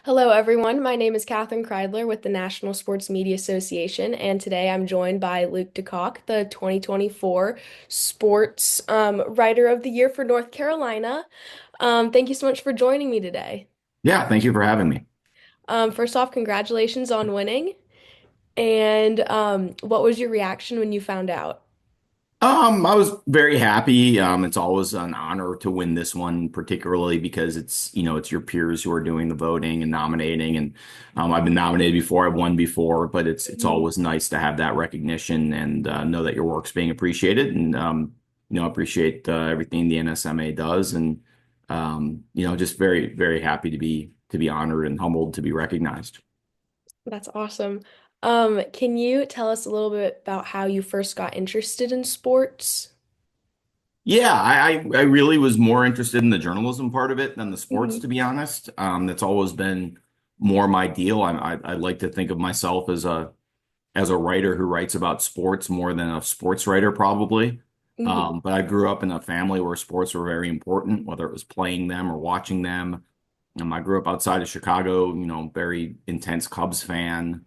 Hello, everyone. My name is Katherine Kreidler with the National Sports Media Association, and today I'm joined by Luke DeCock, the 2024 Sports Writer of the Year for North Carolina. Thank you so much for joining me today. Yeah, thank you for having me. First off, congratulations on winning. And what was your reaction when you found out? I was very happy. It's always an honor to win this one, particularly because it's your peers who are doing the voting and nominating. And I've been nominated before, I've won before, but it's Mhm. always nice to have that recognition and know that your work's being appreciated. And appreciate everything the NSMA does. And just very, very happy to be honored and humbled to be recognized. That's awesome. Can you tell us a little bit about how you first got interested in sports? Yeah, I really was more interested in the journalism part of it than the sports, Mhm. to be honest. That's always been more my deal. I like to think of myself as a writer who writes about sports more than a sports writer, probably. Mhm. But I grew up in a family where sports were very important, whether it was playing them or watching them. I grew up outside of Chicago, very intense Cubs fan,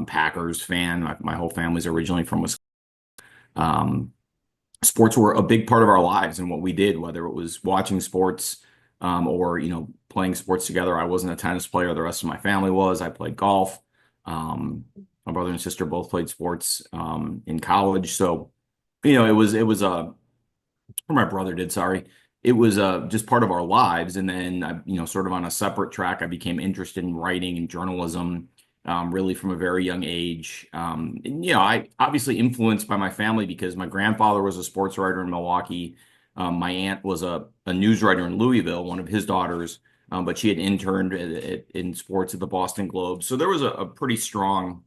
Packers fan. My whole family's originally from Wisconsin. Um, Sports were a big part of our lives and what we did, whether it was watching sports or playing sports together. I wasn't a tennis player; the rest of my family was. I played golf. Um, my brother and sister both played sports in college, so it was or my brother did. Sorry, it was just part of our lives. And then sort of on a separate track, I became interested in writing and journalism really from a very young age. And, I obviously influenced by my family because my grandfather was a sports writer in Milwaukee. My aunt was a news writer in Louisville, one of his daughters, but she had interned in sports at the Boston Globe. So there was a pretty strong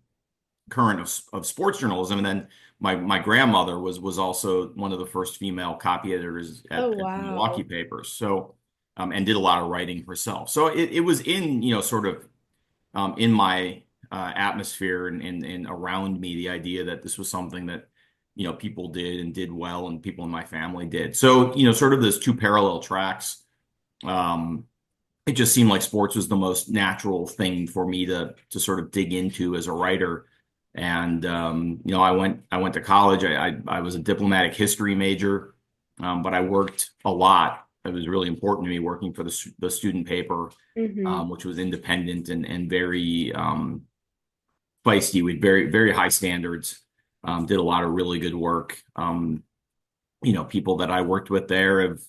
current of sports journalism. And then my grandmother was also one of the first female copy editors Oh, at the Milwaukee wow. papers. So and did a lot of writing herself. So it was in sort of in my atmosphere and around me the idea that this was something that people did and did well and people in my family did. So sort of those two parallel tracks. Um, it just seemed like sports was the most natural thing for me to sort of dig into as a writer. And I went to college. I was a diplomatic history major, but I worked a lot. It was really important to me working for the student paper, Hmm. which was independent and very feisty with very very high standards. Did a lot of really good work. People that I worked with there have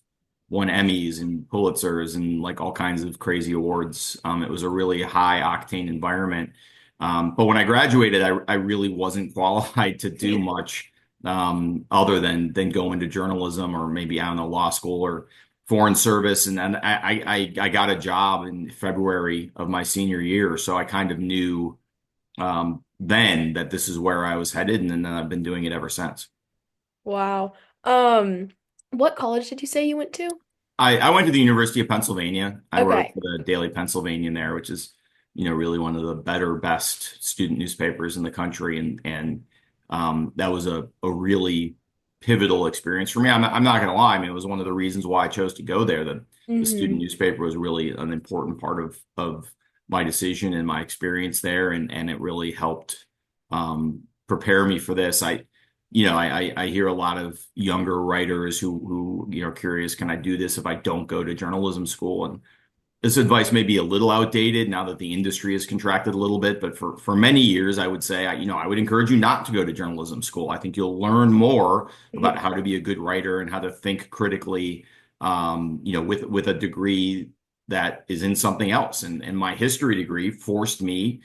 won Emmys and Pulitzers and like all kinds of crazy awards. It was a really high octane environment. But when I graduated, I really wasn't qualified to do much other than go into journalism or maybe I don't know law school or foreign service. And then I got a job in February of my senior year, so I kind of knew then that this is where I was headed, and then I've been doing it ever since. Wow. Um, what college did you say you went to? I went to the University of Pennsylvania. I wrote Okay. for the Daily Pennsylvanian there, which is, really one of the better, best student newspapers in the country. And that was a really pivotal experience for me. I'm not going to lie. I mean, it was one of the reasons why I chose to go there. That the student Hmm. newspaper was really an important part of my decision and my experience there, and it really helped prepare me for this. I hear a lot of younger writers who are curious, can I do this if I don't go to journalism school? And this advice may be a little outdated now that the industry has contracted a little bit, but for many years, I would say, I would encourage you not to go to journalism school. I think you'll learn more about how to be a good writer and how to think critically, with a degree that is in something else. And my history degree forced me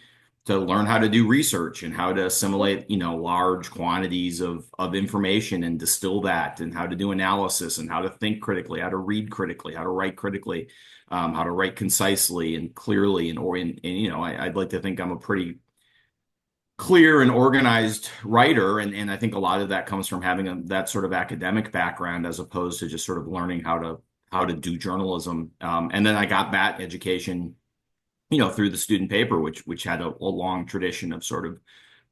to learn how to do research and how to assimilate, large quantities of information and distill that and how to do analysis and how to think critically, how to read critically, how to write critically, how to write concisely and clearly and I'd like to think I'm a pretty clear and organized writer, and I think a lot of that comes from having that sort of academic background as opposed to just sort of learning how to do journalism. And then I got that education through the student paper, which had a long tradition of sort of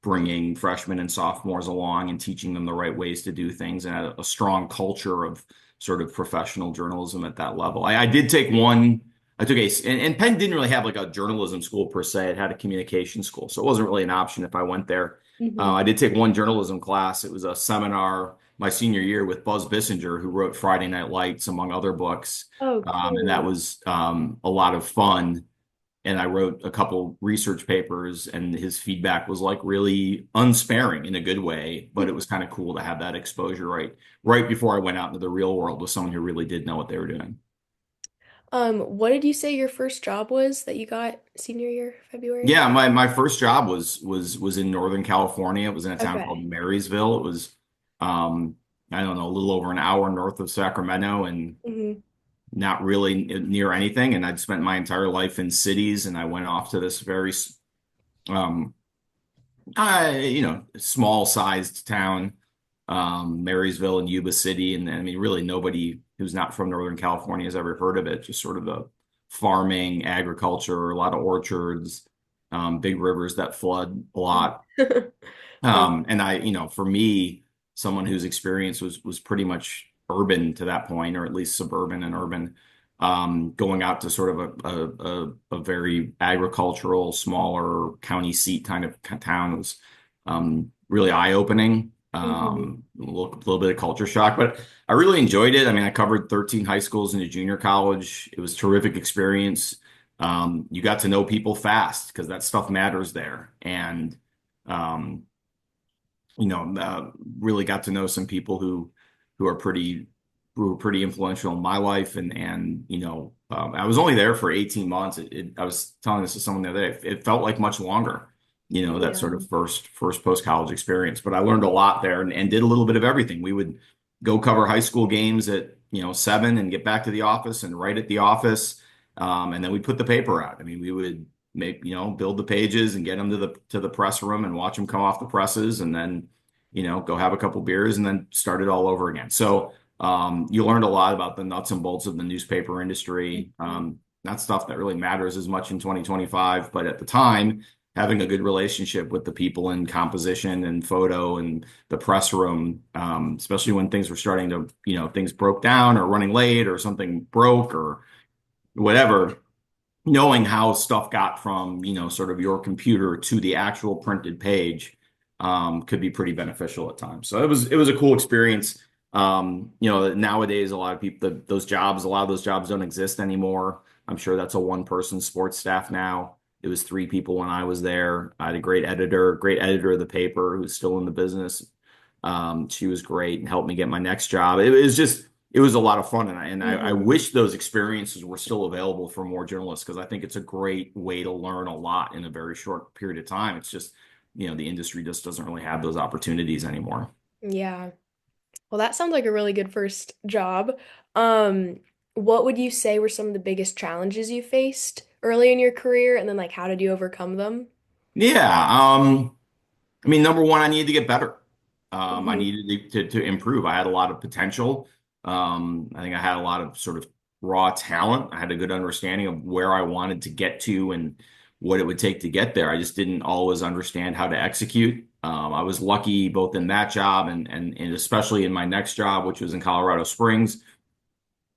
bringing freshmen and sophomores along and teaching them the right ways to do things, and had a strong culture of sort of professional journalism at that level. I did take one. I took and Penn didn't really have like a journalism school per se. It had a communication school, so it wasn't really an option if I went there. Hmm. I did take one journalism class. It was a seminar my senior year with Buzz Bissinger, who wrote Friday Night Lights, among other books. Oh, And that cool. was a lot of fun. And I wrote a couple research papers, and his feedback was like really unsparing in a good way. But it was kind of cool to have that exposure right before I went out into the real world with someone who really did know what they were doing. What did you say your first job was that you got senior year, February? Yeah, my first job was in Northern California. It was in a town called Okay. Marysville. It was I don't know, a little over an hour north of Sacramento and Hmm. not really near anything. And I'd spent my entire life in cities, and I went off to this very um small sized town, Marysville and Yuba City. And I mean, really nobody who's not from Northern California has ever heard of it. Just sort of the farming, agriculture, a lot of orchards, big rivers that flood a lot. Um, And for me, someone whose experience was pretty much urban to that point, or at least suburban and urban, going out to sort of a very agricultural, smaller county seat kind of town was really eye-opening. mhm. A little bit of culture shock, but I really enjoyed it. I mean, I covered 13 high schools and a junior college. It was a terrific experience. You got to know people fast because that stuff matters there. And um, really got to know some people who are pretty who were pretty influential in my life, and I was only there for 18 months. I was telling this to someone the other day. It felt like much longer, that Yeah. sort of first post college experience. But I learned a lot there and did a little bit of everything. We would go cover high school games at 7 and get back to the office and write at the office, and then we put the paper out. I mean, we would build the pages and get them to the press room and watch them come off the presses, and then go have a couple beers and then start it all over again. So you learned a lot about the nuts and bolts of the newspaper industry. Mhm. Not stuff that really matters as much in 2025, but at the time, having a good relationship with the people in composition and photo and the press room, especially when things were starting to, things broke down or running late or something broke or whatever, knowing how stuff got from, sort of your computer to the actual printed page, could be pretty beneficial at times. So it was a cool experience. Nowadays a lot of people, a lot of those jobs don't exist anymore. I'm sure that's a one-person sports staff now. It was three people when I was there. I had a great editor of the paper who's still in the business. She was great and helped me get my next job. It was a lot of fun, and I Mhm. wish those experiences were still available for more journalists because I think it's a great way to learn a lot in a very short period of time. It's just, the industry just doesn't really have those opportunities anymore. Yeah. Well, that sounds like a really good first job. Um, what would you say were some of the biggest challenges you faced early in your career, and then like how did you overcome them? Yeah. I mean, number one, I needed to get better. I Hmm. needed to improve. I had a lot of potential. I think I had a lot of sort of raw talent. I had a good understanding of where I wanted to get to and what it would take to get there. I just didn't always understand how to execute. I was lucky both in that job and especially in my next job, which was in Colorado Springs,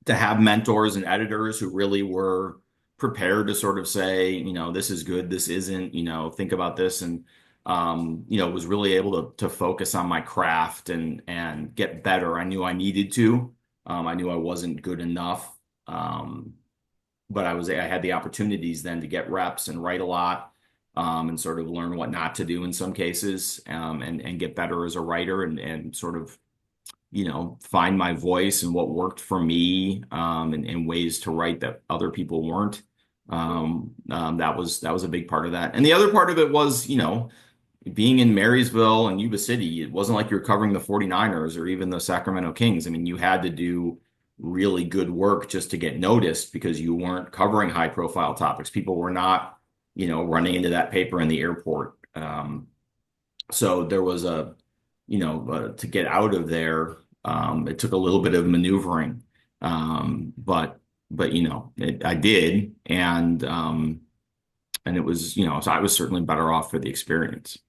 to have mentors and editors who really were prepared to sort of say, this is good, this isn't, think about this, and was really able to focus on my craft and get better. I knew I needed to. I knew I wasn't good enough. Um, but I had the opportunities then to get reps and write a lot, and sort of learn what not to do in some cases, and get better as a writer and sort of find my voice and what worked for me, and ways to write that other people weren't. That was a big part of that. And the other part of it was, being in Marysville and Yuba City. It wasn't like you're covering the 49ers or even the Sacramento Kings. I mean, you had to do really good work just to get noticed because you weren't covering high profile topics. People were not, running into that paper in the airport. So there was to get out of there, it took a little bit of maneuvering. But I did, and it was, so I was certainly better off for the experience.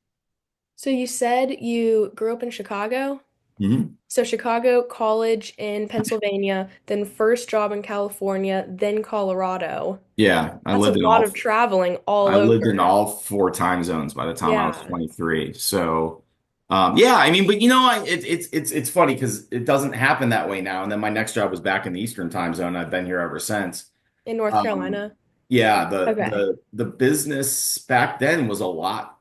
So you said you grew up in Chicago? Mhm. So Chicago, college in Pennsylvania, then first job in California, then Colorado. Yeah, That's a lot of traveling all I lived in over. all four time zones by the time I was Yeah, 23. So, yeah, I mean, but it's funny because it doesn't happen that way now. And then my next job was back in the Eastern time zone. I've been here ever since. in North Um, Carolina. yeah, Okay. the business back then was a lot.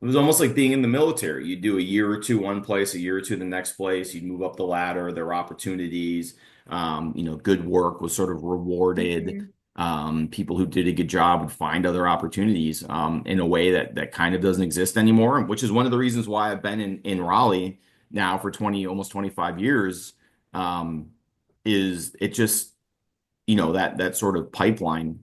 It was almost like being in the military. You'd do a year or two one place, a year or two the next place. You'd move up the ladder. There were opportunities. Good work was sort of rewarded. Hmm. People who did a good job would find other opportunities in a way that kind of doesn't exist anymore, which is one of the reasons why I've been in Raleigh now for 20, almost 25 years. Um, is it just that sort of pipeline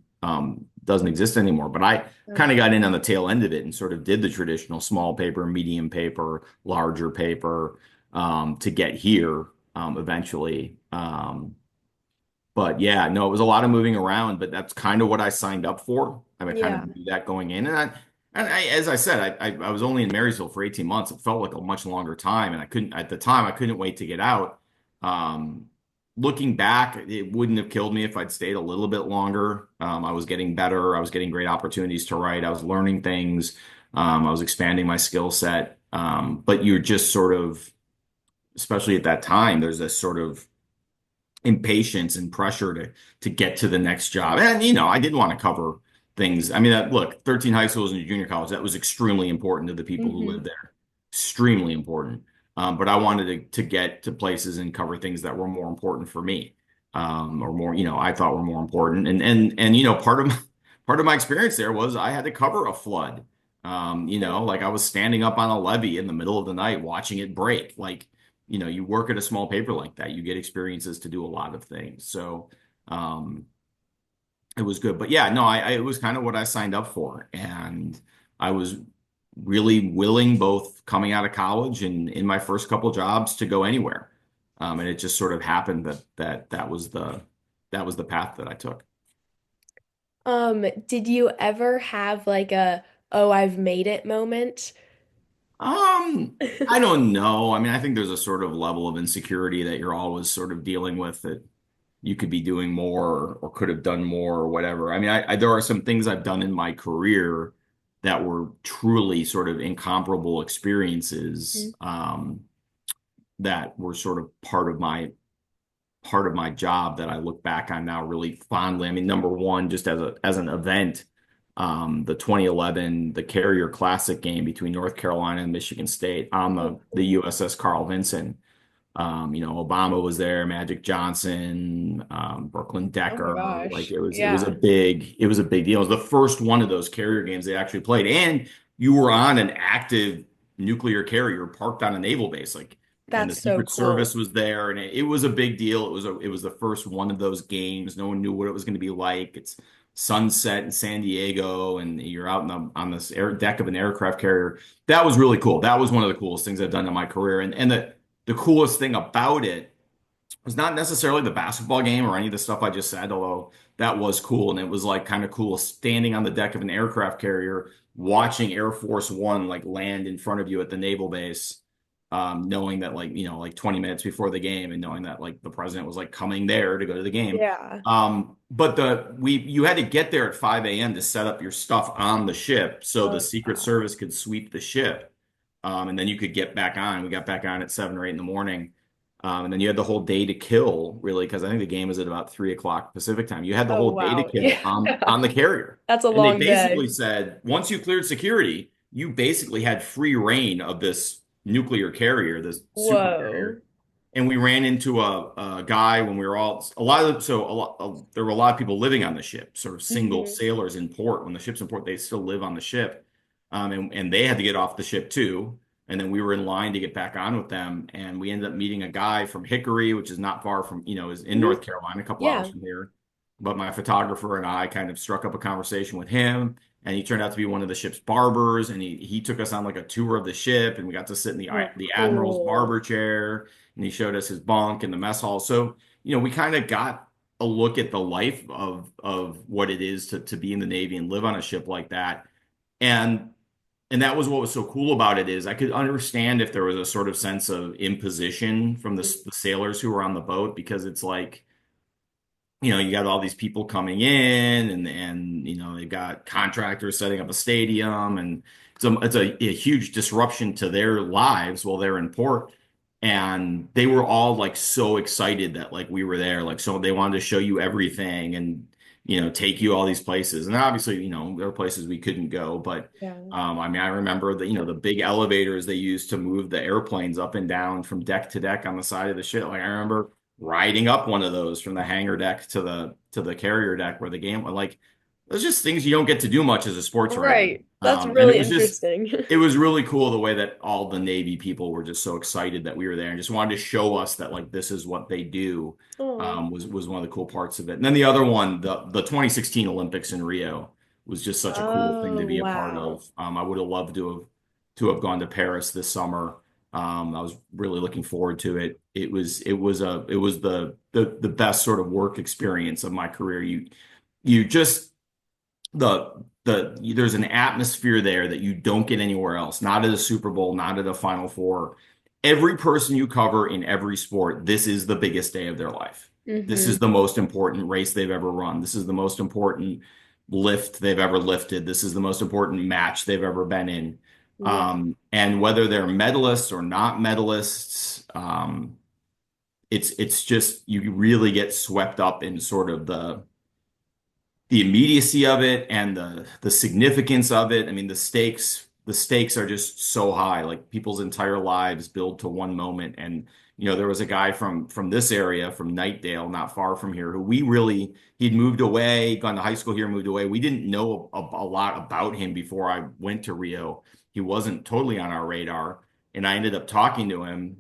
doesn't exist anymore. But I kind of got in on the tail end of it and sort of did the traditional small paper, medium paper, larger paper to get here eventually. But yeah, no, it was a lot of moving around, but that's kind of what I signed up for. I mean, I kind Yeah. of knew that going in, as I said, I was only in Marysville for 18 months. It felt like a much longer time, and I couldn't at the time I couldn't wait to get out. Um, Looking back, it wouldn't have killed me if I'd stayed a little bit longer. I was getting better. I was getting great opportunities to write. I was learning things. I was expanding my skill set. But you're just sort of, especially at that time, there's this sort of impatience and pressure to get to the next job. And I didn't want to cover things. I mean, look, 13 high schools and a junior college, that was extremely important to the people who lived Hmm. there. Extremely important. But I wanted to get to places and cover things that were more important for me. Or more, I thought were more important. And part of my experience there was I had to cover a flood. Like I was standing up on a levee in the middle of the night watching it break. Like you work at a small paper like that, you get experiences to do a lot of things. So um, it was good. But yeah, no, it was kind of what I signed up for. And I was really willing, both coming out of college and in my first couple jobs, to go anywhere. And it just sort of happened that was the path that I took. Did you ever have like a, oh, I've made it moment? I don't know. I mean, I think there's a sort of level of insecurity that you're always sort of dealing with, that you could be doing more or could have done more or whatever. I mean, there are some things I've done in my career that were truly sort of incomparable experiences that were sort of part of my job that I look back on now really fondly. I mean, number one, just as an event, the 2011 the Carrier Classic game between North Carolina and Michigan State on Oh, the cool. USS Carl Vinson. Obama was there, Magic Johnson, Brooklyn Oh my Decker. Like gosh. it was a Yeah. big deal. It was the first one of those carrier games they actually played, and you were on an active nuclear carrier parked on a naval base, like, and the That's so Secret Service cool. was there, and it was a big deal. It was the first one of those games. No one knew what it was going to be like. It's sunset in San Diego, and you're out on this deck of an aircraft carrier. That was really cool. That was one of the coolest things I've done in my career, and the coolest thing about it was not necessarily the basketball game or any of the stuff I just said, although that was cool. And it was like kind of cool standing on the deck of an aircraft carrier, watching Air Force One like land in front of you at the naval base, knowing that like 20 minutes before the game, and knowing that like the president was like coming there to go to the game. Yeah. But you had to get there at 5 a.m. to set up your stuff on the ship so the Oh, Secret wow. Service could sweep the ship. And then you could get back on. We got back on at 7 or 8 in the morning. And then you had the whole day to kill, really, because I think the game was at about 3 o'clock Pacific time. You had the Oh, whole day to wow. kill Yeah. on the carrier. That's a And they long basically day. said, once you cleared security, you basically had free reign of this nuclear carrier, this super Whoa. carrier. And we ran into a guy when we were all a lot of so a lot there were a lot of people living on the ship, sort of single Hmm. sailors in port. When the ship's in port, they still live on the ship, and they had to get off the ship too. And then we were in line to get back on with them, and we ended up meeting a guy from Hickory, which is not far from, is in Hmm. North Carolina, a couple hours Yeah. from here. But my photographer and I kind of struck up a conversation with him, and he turned out to be one of the ship's barbers, and he took us on like a tour of the ship, and we got to sit in Oh, the admiral's cool. barber chair, and he showed us his bunk and the mess hall. So, we kind of got a look at the life of what it is to be in the Navy and live on a ship like that. And and that was what was so cool about it is I could understand if there was a sort of sense of imposition from the sailors who were on the boat because it's like, you got all these people coming in and they've got contractors setting up a stadium and it's a huge disruption to their lives while they're in port. And they were all like so excited that like we were there. Like so they wanted to show you everything and take you all these places. And obviously, there were places we couldn't go, but Yeah. I mean I remember the big elevators they used to move the airplanes up and down from deck to deck on the side of the ship. Like I remember riding up one of those from the hangar deck to the carrier deck where the game like there's just things you don't get to do much as a sports writer. Right. That's And really interesting. it was really cool the way that all the Navy people were just so excited that we were there and just wanted to show us that like this is what they do. Oh. Was one of the cool parts of it. And then the other one, the 2016 Olympics in Rio was just such a cool thing to Oh, be a part wow. of. I would have loved to have gone to Paris this summer. I was really looking forward to it. It was the best sort of work experience of my career. You just there's an atmosphere there that you don't get anywhere else. Not at a Super Bowl, not at a Final Four. Every person you cover in every sport, this is the biggest day of their life. This Hmm. is the most important race they've ever run. This is the most important lift they've ever lifted. This is the most important match they've ever been in. Yeah. And whether they're medalists or not medalists, it's just you really get swept up in sort of the immediacy of it and the significance of it. I mean, the stakes are just so high. Like people's entire lives build to one moment. And there was a guy from this area, from Knightdale, not far from here, who he'd moved away, gone to high school here, moved away. We didn't know a lot about him before I went to Rio. He wasn't totally on our radar, and I ended up talking to him.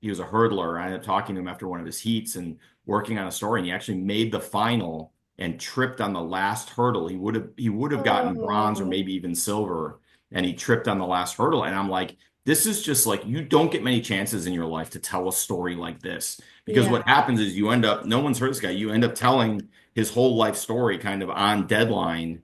He was a hurdler. I ended up talking to him after one of his heats and working on a story, and he actually made the final and tripped on the last hurdle. He would have gotten bronze or Oh, maybe even silver, and he tripped on the last hurdle. And I'm like, this is just like you don't get many chances in your life to tell a story like this because yeah. what happens is you end up no one's heard this guy. You end up telling his whole life story kind of on deadline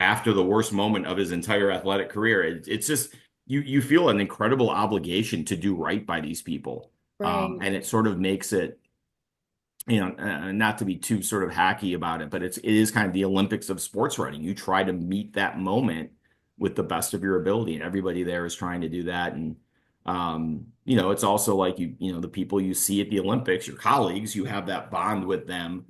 after the worst moment of his entire athletic career. It's just you feel an incredible obligation to do right by these people, Right. and it sort of makes it not to be too sort of hacky about it, but it is kind of the Olympics of sports writing. You try to meet that moment with the best of your ability, and everybody there is trying to do that. And it's also like the people you see at the Olympics, your colleagues, you have that bond with them,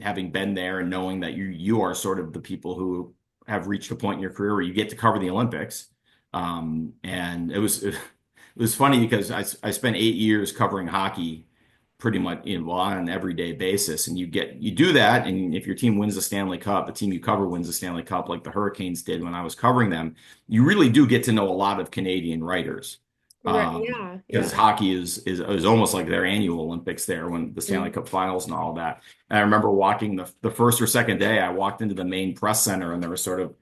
having been there and knowing that you are sort of the people who have reached a point in your career where you get to cover the Olympics. And it was funny because I spent 8 years covering hockey pretty much on an everyday basis. And you do that, and if your team wins the Stanley Cup, the team you cover wins the Stanley Cup, like the Hurricanes did when I was covering them, you really do get to know a lot of Canadian writers. Right. Yeah. Because Yeah. hockey is almost like their annual Olympics there when the Stanley Mhm. Cup finals and all that. And I remember walking the first or second day, I walked into the main press center and there were sort of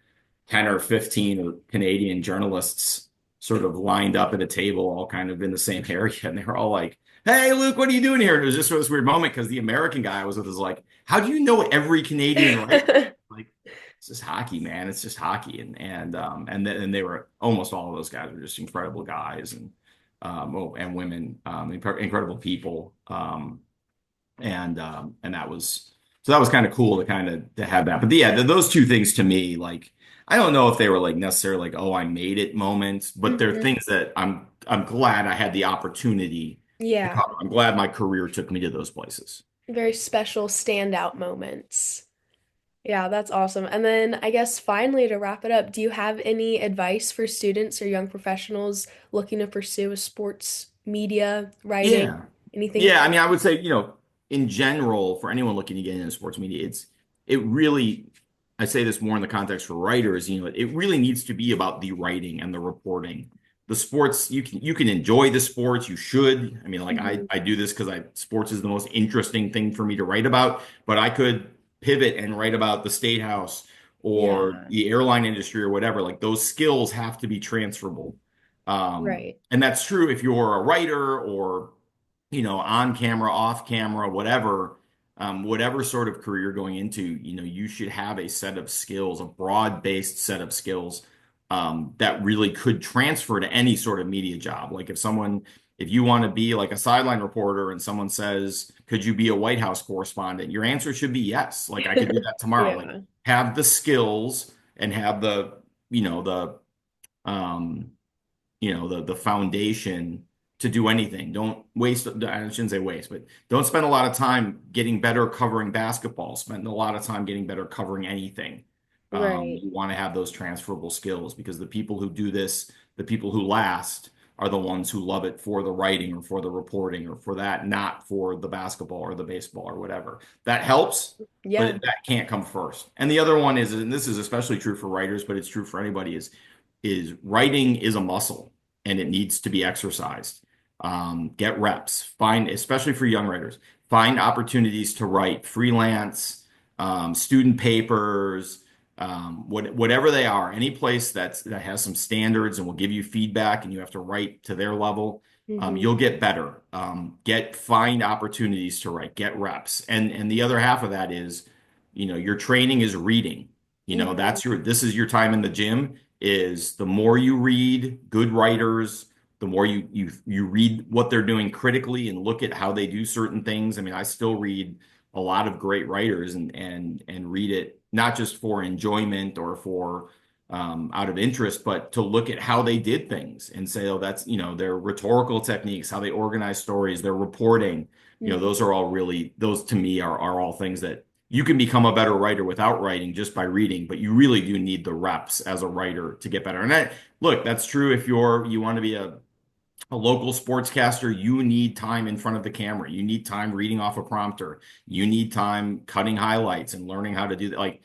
10 or 15 Canadian journalists sort of lined up at a table, all kind of in the same area. And they were all like, "Hey, Luke, what are you doing here?" And it was just this weird moment because the American guy I was with was like, "How do you know every Canadian writer?" Like, it's just hockey, man. It's just hockey. And they were almost all of those guys were just incredible guys and women, incredible people. And that was kind of cool to have that. But yeah, those two things to me, like I don't know if they were like necessarily like, oh, I made it moments, but they're Mhm. things that I'm glad I had the opportunity to Yeah. cover. I'm glad my career took me to those places. Very special standout moments. Yeah, that's awesome. And then I guess finally to wrap it up, do you have any advice for students or young professionals looking to pursue a sports media writing? Yeah. Anything? Yeah. I mean, I would say, in general, for anyone looking to get into sports media, it really, I say this more in the context for writers, it really needs to be about the writing and the reporting. The sports, you can enjoy the sports, you should. I mean, like I, Mhm. I do this because sports is the most interesting thing for me to write about, but I could pivot and write about the state house or Yeah, the airline industry or whatever. Like those skills have to be transferable. right. And that's true if you're a writer or on camera, off camera, whatever sort of career you're going into, you should have a set of skills, a broad-based set of skills that really could transfer to any sort of media job. Like if you want to be like a sideline reporter and someone says, could you be a White House correspondent? Your answer should be yes. Like I could do that tomorrow. Like Yeah, have the skills and have you know, um, the foundation to do anything. Don't waste, I shouldn't say waste, but don't spend a lot of time getting better covering basketball. Spend a lot of time getting better covering anything. right. You want to have those transferable skills because the people who do this, the people who last, are the ones who love it for the writing or for the reporting or for that, not for the basketball or the baseball or whatever. That helps, but Yeah. that can't come first. And the other one is, and this is especially true for writers, but it's true for anybody, is writing is a muscle and it needs to be exercised. Get reps. Find, especially for young writers, find opportunities to write freelance, student papers, whatever they are, any place that has some standards and will give you feedback and you have to write to their level, Hmm. you'll get better. Find opportunities to write, get reps. And the other half of that is, your training is reading. Hmm. This is your time in the gym is the more you read good writers, the more you read what they're doing critically and look at how they do certain things. I mean, I still read a lot of great writers and read it not just for enjoyment or for out of interest, but to look at how they did things and say, oh, that's, their rhetorical techniques, how they organize stories, their reporting. Those Hmm. are all really, those to me are all things that you can become a better writer without writing just by reading, but you really do need the reps as a writer to get better. And look, that's true if you want to be a local sportscaster, you need time in front of the camera. You need time reading off a prompter. You need time cutting highlights and learning how to do that. Like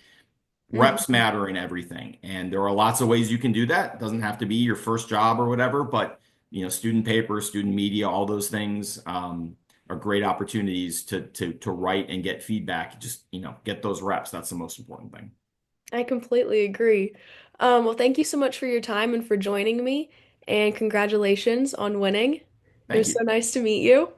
reps Hmm. matter in everything. And there are lots of ways you can do that. It doesn't have to be your first job or whatever, but student paper, student media, all those things are great opportunities to write and get feedback. Just, get those reps. That's the most important thing. I completely agree. Well, thank you so much for your time and for joining me, and congratulations on winning. It Thank was so you. nice to meet you.